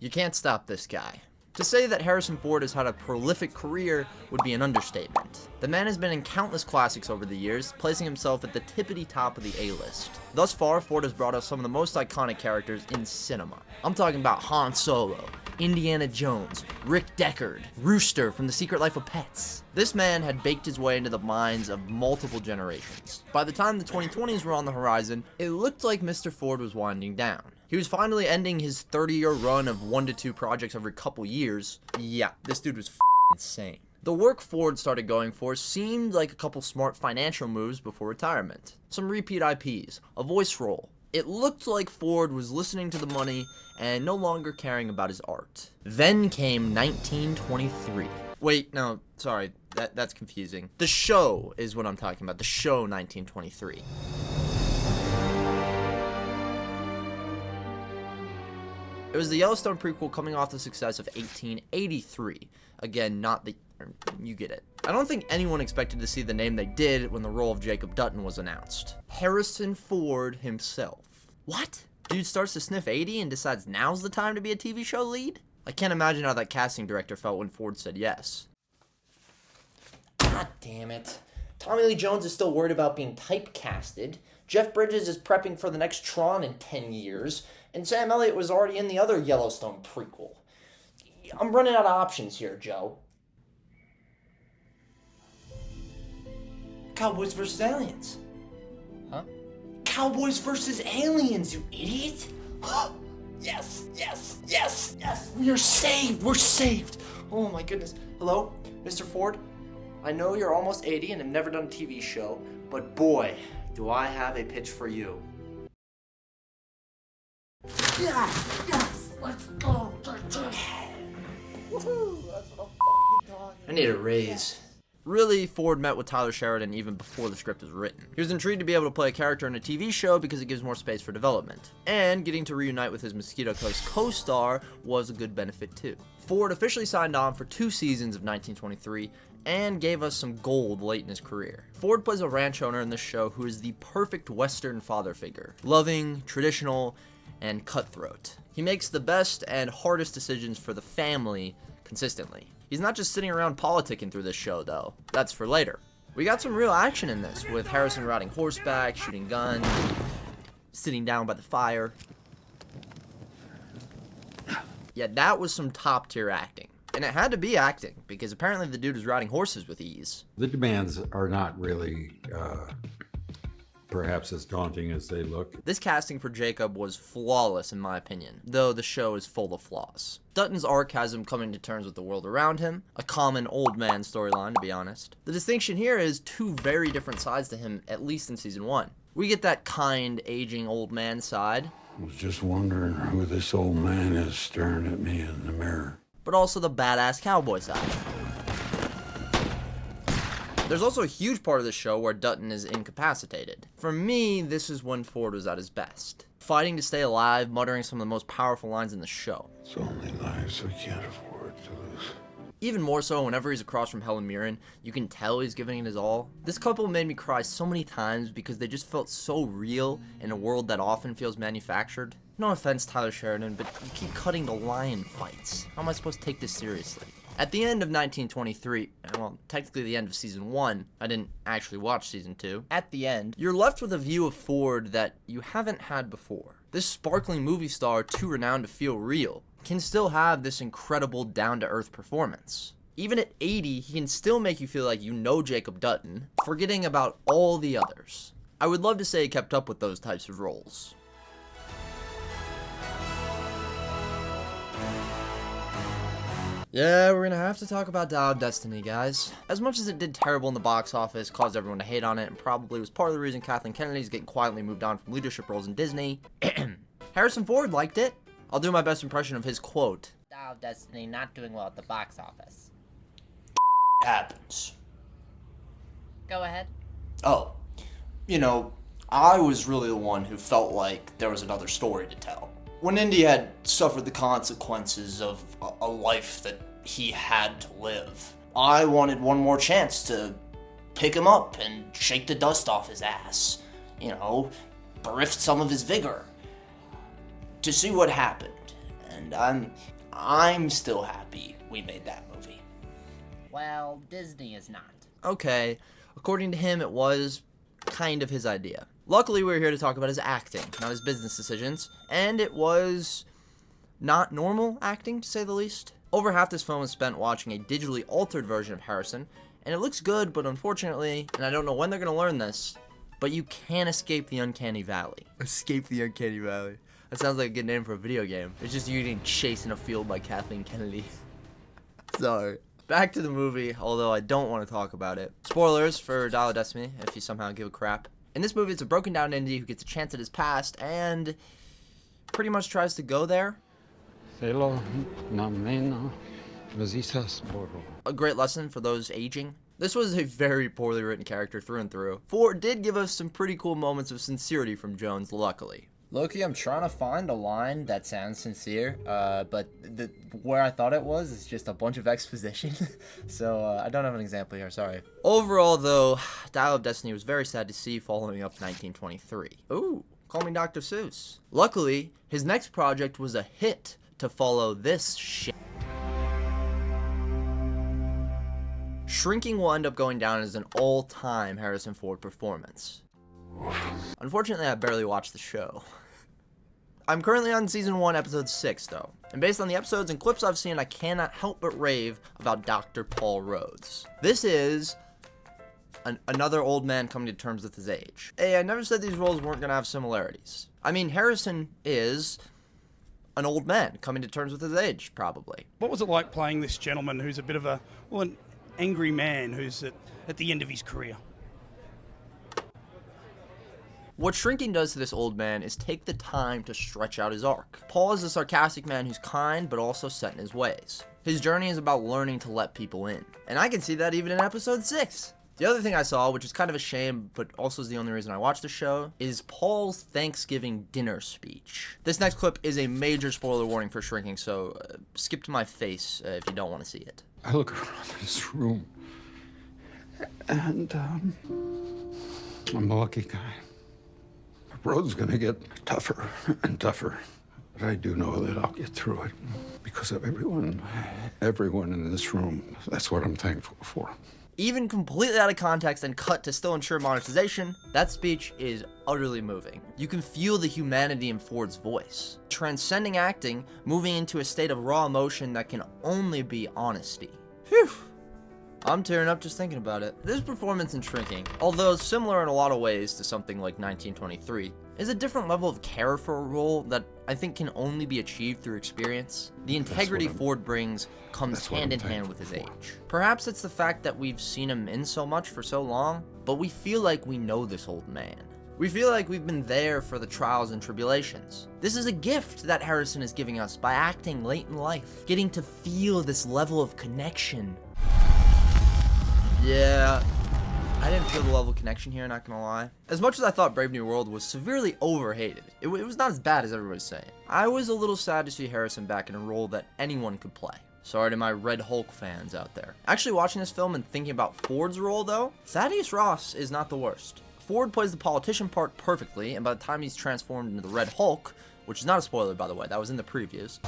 You can't stop this guy. To say that Harrison Ford has had a prolific career would be an understatement. The man has been in countless classics over the years, placing himself at the tippity top of the A-list. Thus far, Ford has brought us some of the most iconic characters in cinema. I'm talking about Han Solo, Indiana Jones, Rick Deckard, Rooster from The Secret Life of Pets. This man had baked his way into the minds of multiple generations. By the time the 2020s were on the horizon, it looked like Mr. Ford was winding down. He was finally ending his 30-year run of 1 to 2 projects every couple years. Yeah, this dude was insane. The work Ford started going for seemed like a couple smart financial moves before retirement. Some repeat IPs, a voice role. It looked like Ford was listening to the money and no longer caring about his art. Then came 1923. Wait, no, sorry, that's confusing. The Show is what I'm talking about, The Show 1923. It was the Yellowstone prequel coming off the success of 1883. Again, not the... you get it. I don't think anyone expected to see the name they did when the role of Jacob Dutton was announced. Harrison Ford himself. What? Dude starts to sniff 80 and decides now's the time to be a TV show lead? I can't imagine how that casting director felt when Ford said yes. God damn it. Tommy Lee Jones is still worried about being typecasted. Jeff Bridges is prepping for the next Tron in 10 years. And Sam Elliott was already in the other Yellowstone prequel. I'm running out of options here, Joe. Cowboys versus aliens. Huh? Cowboys versus aliens, you idiot! Yes, yes, yes, yes! We are saved! We're saved! Oh my goodness. Hello, Mr. Ford? I know you're almost 80 and have never done a TV show, but boy, do I have a pitch for you. Yes, yes, let's go! Woohoo! That's what I'm fucking talking about. I need a raise. Really, Ford met with Tyler Sheridan even before the script was written. He was intrigued to be able to play a character in a TV show because it gives more space for development. And getting to reunite with his Mosquito Coast co-star was a good benefit too. Ford officially signed on for 2 seasons of 1923 and gave us some gold late in his career. Ford plays a ranch owner in this show who is the perfect Western father figure. Loving, traditional, and cutthroat. He makes the best and hardest decisions for the family consistently. He's not just sitting around politicking through this show, though. That's for later. We got some real action in this, with Harrison riding horseback, shooting guns, sitting down by the fire. Yeah, that was some top-tier acting. And it had to be acting, because apparently the dude was riding horses with ease. The demands are not really, perhaps as daunting as they look. This casting for Jacob was flawless in my opinion, though the show is full of flaws. Dutton's arc has him coming to terms with the world around him, a common old man storyline to be honest. The distinction here is 2 very different sides to him, at least in season 1. We get that kind, aging old man side. I was just wondering who this old man is staring at me in the mirror. But also the badass cowboy side. There's also a huge part of the show where Dutton is incapacitated. For me, this is when Ford was at his best. Fighting to stay alive, muttering some of the most powerful lines in the show. It's only lives we can't afford to lose. Even more so whenever he's across from Helen Mirren, you can tell he's giving it his all. This couple made me cry so many times because they just felt so real in a world that often feels manufactured. No offense, Tyler Sheridan, but you keep cutting the lion fights. How am I supposed to take this seriously? At the end of 1923, well, technically the end of season 1, I didn't actually watch season 2. At the end, you're left with a view of Ford that you haven't had before. This sparkling movie star, too renowned to feel real, can still have this incredible down-to-earth performance. Even at 80, he can still make you feel like you know Jacob Dutton, forgetting about all the others. I would love to say he kept up with those types of roles. Yeah, we're gonna have to talk about Dial of Destiny, guys. As much as it did terrible in the box office, caused everyone to hate on it, and probably was part of the reason Kathleen Kennedy's getting quietly moved on from leadership roles in Disney, Harrison Ford liked it. I'll do my best impression of his quote. Dial of Destiny not doing well at the box office. Happens. Go ahead. Oh, you know, I was really the one who felt like there was another story to tell. When Indy had suffered the consequences of a life that he had to live, I wanted one more chance to pick him up and shake the dust off his ass. You know, bereft some of his vigor. To see what happened. And I'm still happy we made that movie. Well, Disney is not. Okay, according to him, it was kind of his idea. Luckily, we're here to talk about his acting, not his business decisions, and it was not normal acting, to say the least. Over half this film was spent watching a digitally altered version of Harrison, and it looks good, but unfortunately, and I don't know when they're going to learn this, but you can't escape the uncanny valley. Escape the uncanny valley. That sounds like a good name for a video game. It's just you getting chased in a field by Kathleen Kennedy. Sorry. Back to the movie, although I don't want to talk about it. Spoilers for Dial of Destiny, if you somehow give a crap. In this movie, it's a broken down indie who gets a chance at his past and pretty much tries to go there. A great lesson for those aging. This was a very poorly written character through and through. Ford did give us some pretty cool moments of sincerity from Jones, luckily. Loki, I'm trying to find a line that sounds sincere, but where I thought it was is just a bunch of exposition. So I don't have an example here, sorry. Overall, though, Dial of Destiny was very sad to see following up 1923. Ooh, call me Dr. Seuss. Luckily, his next project was a hit to follow this shit. Shrinking will end up going down as an all-time Harrison Ford performance. Unfortunately, I barely watched the show. I'm currently on season 1, episode 6, though. And based on the episodes and clips I've seen, I cannot help but rave about Dr. Paul Rhodes. This is another old man coming to terms with his age. Hey, I never said these roles weren't going to have similarities. I mean, Harrison is an old man coming to terms with his age, probably. What was it like playing this gentleman who's a bit of an angry man who's at the end of his career? What shrinking does to this old man is take the time to stretch out his arc. Paul is a sarcastic man who's kind, but also set in his ways. His journey is about learning to let people in. And I can see that even in episode 6. The other thing I saw, which is kind of a shame, but also is the only reason I watched the show, is Paul's Thanksgiving dinner speech. This next clip is a major spoiler warning for Shrinking, so skip to my face if you don't want to see it. I look around this room, and I'm a lucky guy. The road's gonna get tougher and tougher, but I do know that I'll get through it because of everyone in this room. That's what I'm thankful for. Even completely out of context and cut to still ensure monetization, that speech is utterly moving. You can feel the humanity in Ford's voice, transcending acting, moving into a state of raw emotion that can only be honesty. Phew. I'm tearing up just thinking about it. This performance in Shrinking, although similar in a lot of ways to something like 1923, is a different level of care for a role that I think can only be achieved through experience. The integrity Ford brings comes hand in hand with his age. Perhaps it's the fact that we've seen him in so much for so long, but we feel like we know this old man. We feel like we've been there for the trials and tribulations. This is a gift that Harrison is giving us by acting late in life, getting to feel this level of connection. Yeah, I didn't feel the level of connection here, not gonna lie. As much as I thought Brave New World was severely overhated, it was not as bad as everybody's saying. I was a little sad to see Harrison back in a role that anyone could play. Sorry to my Red Hulk fans out there. Actually watching this film and thinking about Ford's role though, Thaddeus Ross is not the worst. Ford plays the politician part perfectly, and by the time he's transformed into the Red Hulk, which is not a spoiler by the way, that was in the previews,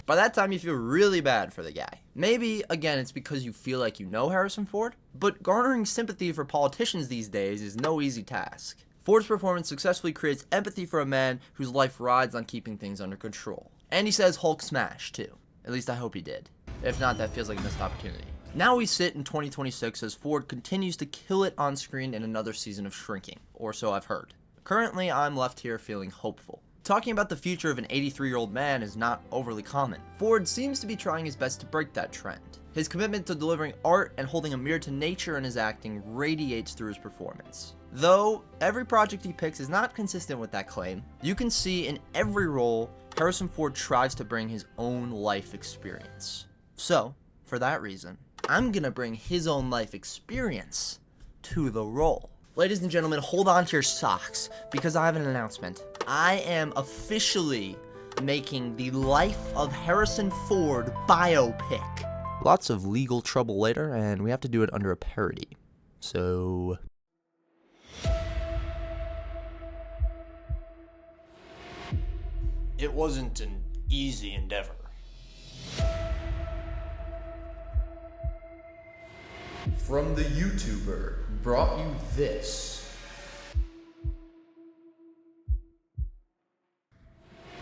by that time you feel really bad for the guy. Maybe, again, it's because you feel like you know Harrison Ford, but garnering sympathy for politicians these days is no easy task. Ford's performance successfully creates empathy for a man whose life rides on keeping things under control. And he says Hulk smash, too. At least I hope he did. If not, that feels like a missed opportunity. Now we sit in 2026 as Ford continues to kill it on screen in another season of Shrinking, or so I've heard. Currently, I'm left here feeling hopeful. Talking about the future of an 83-year-old man is not overly common. Ford seems to be trying his best to break that trend. His commitment to delivering art and holding a mirror to nature in his acting radiates through his performance. Though, every project he picks is not consistent with that claim, you can see in every role, Harrison Ford tries to bring his own life experience. So, for that reason, I'm gonna bring his own life experience to the role. Ladies and gentlemen, hold on to your socks, because I have an announcement. I am officially making the Life of Harrison Ford biopic. Lots of legal trouble later, and we have to do it under a parody. So... It wasn't an easy endeavor. From the YouTuber who brought you this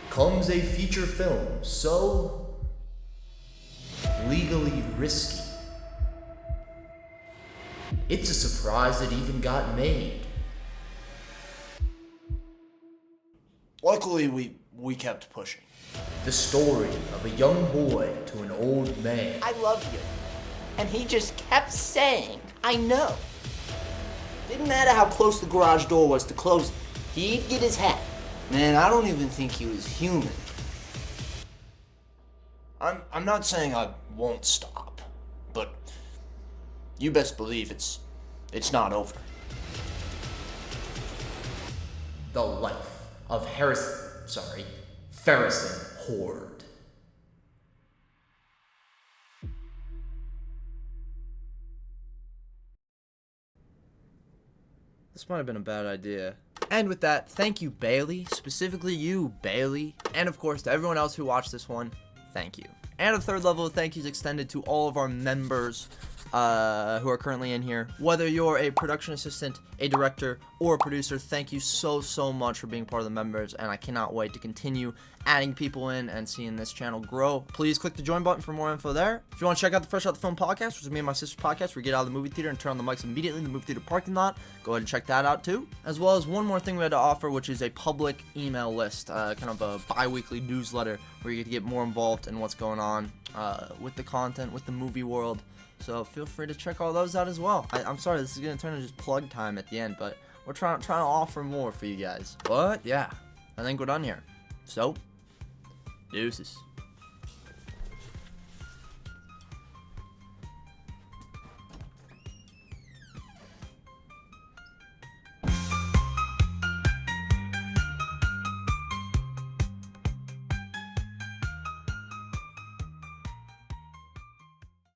comes a feature film so legally risky. It's a surprise it even got made. Luckily, we kept pushing. The story of a young boy to an old man. I love you. And he just kept saying, I know. Didn't matter how close the garage door was to closing. He'd get his hat. Man, I don't even think he was human. I'm not saying I won't stop, but you best believe it's not over. The life of Ferrison Horde. This might have been a bad idea. And with that, thank you, Bailey. Specifically you, Bailey. And of course, to everyone else who watched this one, thank you. And a third level of thank yous extended to all of our members who are currently in here. Whether you're a production assistant, a director, or a producer, thank you so much for being part of the members, and I cannot wait to continue adding people in and seeing this channel grow. Please click the join button for more info there. If you want to check out the Fresh Out the Film podcast, which is me and my sister's podcast, where we get out of the movie theater and turn on the mics immediately in the movie theater parking lot, go ahead and check that out too. As well as one more thing we had to offer, which is a public email list, kind of a bi-weekly newsletter where you get to get more involved in what's going on with the content, with the movie world. So feel free to check all those out as well. I'm sorry, this is going to turn into just plug time at the end, but we're trying to offer more for you guys. But yeah, I think we're done here. So, deuces.